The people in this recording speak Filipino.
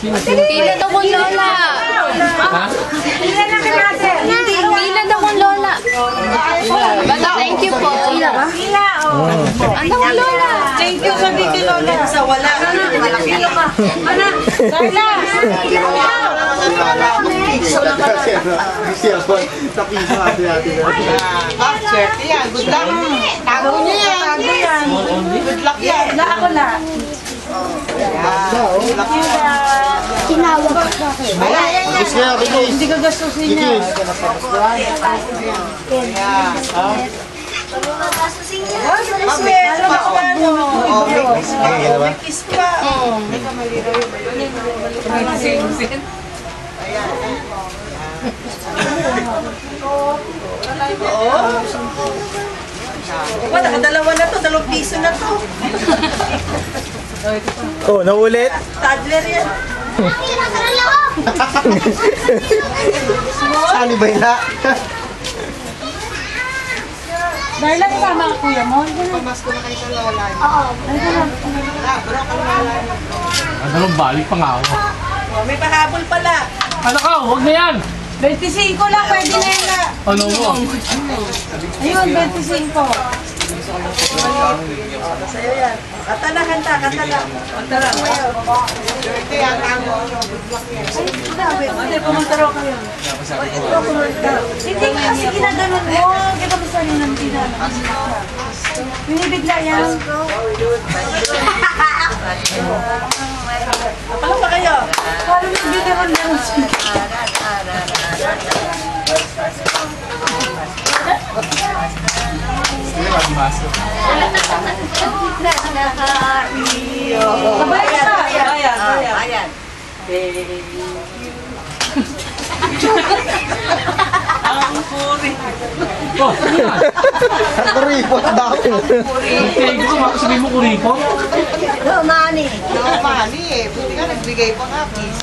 Pila daw kong lola. Ha? Pila daw kong lola. Basta thank you po. Pila ba? Pila, oh. Ano kong lola? Thank you sabi kay Lola. Sa wala. Pilo ka. Ana, Carla. Swerte yan. Good luck. Tago niyo yan. Tago yan. Good luck yan. Na ako na. Good luck yan. Tinawag ko. Hindi ka gastusin niya. Maswerte pa. May kiss pa. Diba, nakadalawa na to, 2 piso na to. Oh, naulit? Toddler yan. Sali ba na? Darla, kasama ka kuya mo? Pamasko na kayo sa lola. Ano, balik pa nga ako. May pahabol pala. Ano ka? Huwag na yan! 25 lang, pwede na yan na. Ano mo? Ayun, 25. Sa'yo yan. Kanta na, kanta na. Kanta na. Swerte yan, tango. Ay, hindi, pumunta raw kayo. Ito, pumunta. Hindi, kasi ginaganon mo. Kita mo sa'yo ng ginaganon. Binibigla yan. Apalang ba kayo? Parang nagbigaron lang siya. Ayan. Ang puri. Oh, ano yan? Kuripot daw. Kaya gusto mo sabihin mo kuripot? No, money eh. Buti ka nagbigay pa nga, please.